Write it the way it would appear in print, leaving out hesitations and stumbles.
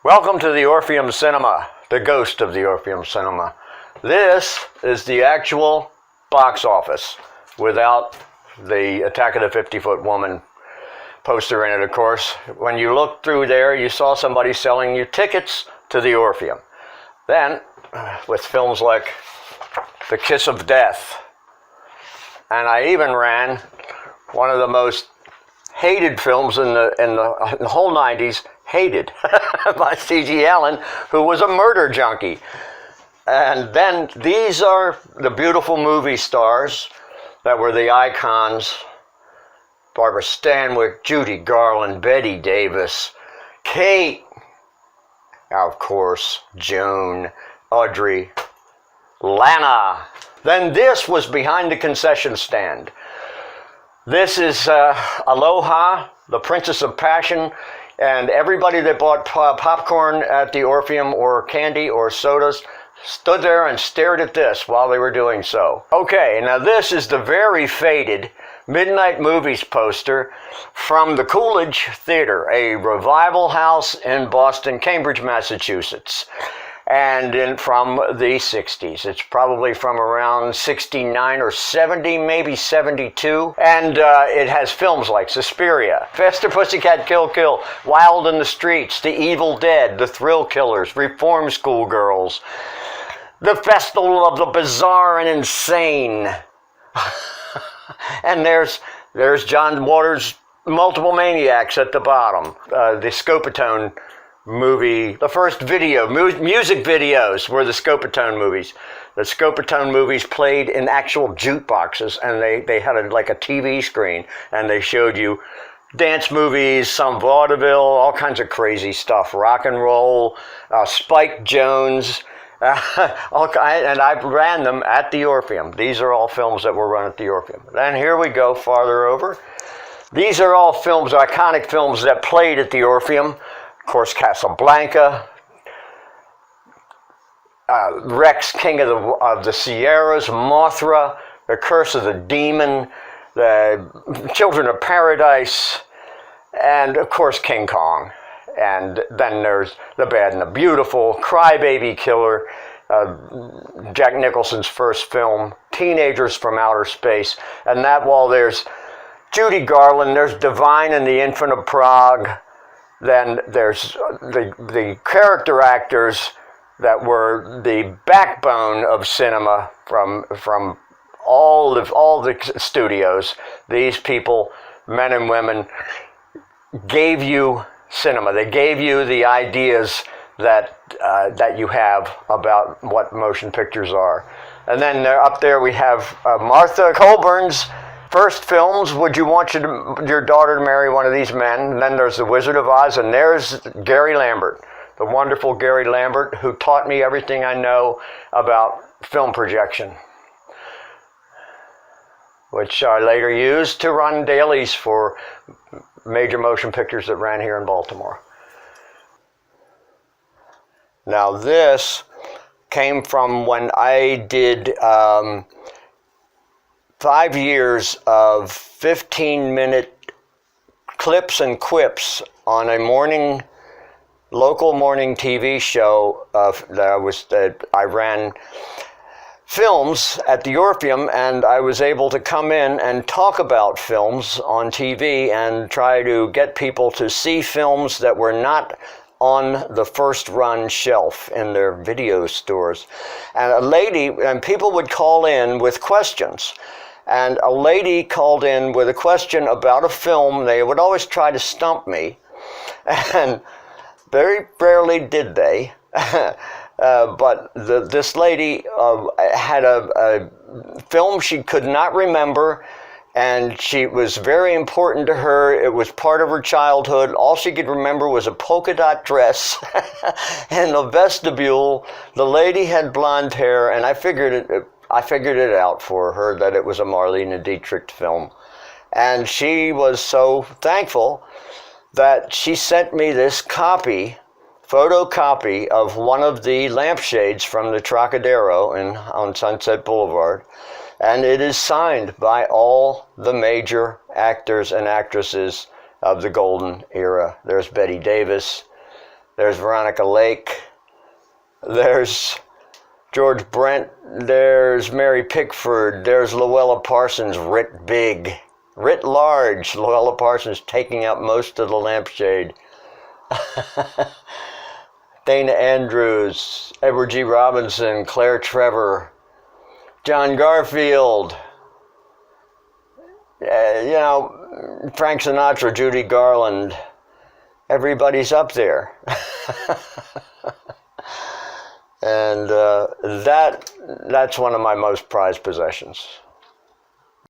Welcome to the Orpheum Cinema, the ghost of the Orpheum Cinema. This is the actual box office without the Attack of the 50-Foot Woman poster in it, of course. When you looked through there, you saw somebody selling you tickets to the Orpheum. Then, with films like The Kiss of Death, and I even ran one of the most hated films in the whole 90s, hated, by C.G. Allen, who was a murder junkie. And then these are the beautiful movie stars that were the icons: Barbara Stanwyck, Judy Garland, Bette Davis, Kate, of course, Joan, Audrey, Lana. Then this was behind the concession stand. This is Aloha, the Princess of Passion, and everybody that bought popcorn at the Orpheum or candy or sodas stood there and stared at this while they were doing so. Okay, now this is the very faded Midnight Movies poster from the Coolidge Theater, a revival house in Boston, Cambridge, Massachusetts. And from the 60s. It's probably from around 69 or 70, maybe 72. And it has films like Suspiria, Faster Pussycat Kill Kill, Wild in the Streets, The Evil Dead, The Thrill Killers, Reform School Girls, The Festival of the Bizarre and Insane. And there's John Waters' Multiple Maniacs at the bottom. The Scopatone movie, the first video, music videos were the Scopatone movies. The Scopatone movies played in actual jukeboxes, and they had like a TV screen, and they showed you dance movies, some vaudeville, all kinds of crazy stuff, rock and roll, Spike Jones, and I ran them at the Orpheum. These are all films that were run at the Orpheum. Then here we go farther over. These are all films, iconic films that played at the Orpheum. Of course, Casablanca, Rex, King of the Sierras, Mothra, The Curse of the Demon, The Children of Paradise, and of course King Kong. And then there's The Bad and the Beautiful, Crybaby Killer, Jack Nicholson's first film, Teenagers from Outer Space, and that wall there's Judy Garland, there's Divine and the Infant of Prague. Then there's the character actors that were the backbone of cinema from all the studios. These people, men and women, gave you cinema. They gave you the ideas that you have about what motion pictures are. And then up there we have Martha Colburn's first films, Would You Want Your Daughter to Marry One of These Men? And then there's The Wizard of Oz, and there's Gary Lambert, the wonderful Gary Lambert, who taught me everything I know about film projection, which I later used to run dailies for major motion pictures that ran here in Baltimore. Now this came from when I did 5 years of 15-minute clips and quips on a local morning TV show that I ran films at the Orpheum, and I was able to come in and talk about films on TV and try to get people to see films that were not on the first run shelf in their video stores. And people would call in with questions. And a lady called in with a question about a film. They would always try to stump me, and very rarely did they. But this lady had a film she could not remember, and she was very important to her. It was part of her childhood. All she could remember was a polka dot dress in the vestibule. The lady had blonde hair, and I figured it out for her that it was a Marlene Dietrich film. And she was so thankful that she sent me this photocopy of one of the lampshades from the Trocadero on Sunset Boulevard. And it is signed by all the major actors and actresses of the golden era. There's Bette Davis, There's Veronica Lake. There's George Brent. There's Mary Pickford. There's Luella Parsons writ big. Writ large. Luella Parsons taking out most of the lampshade. Dana Andrews, Edward G. Robinson, Claire Trevor, John Garfield, Frank Sinatra, Judy Garland. Everybody's up there. And that's one of my most prized possessions.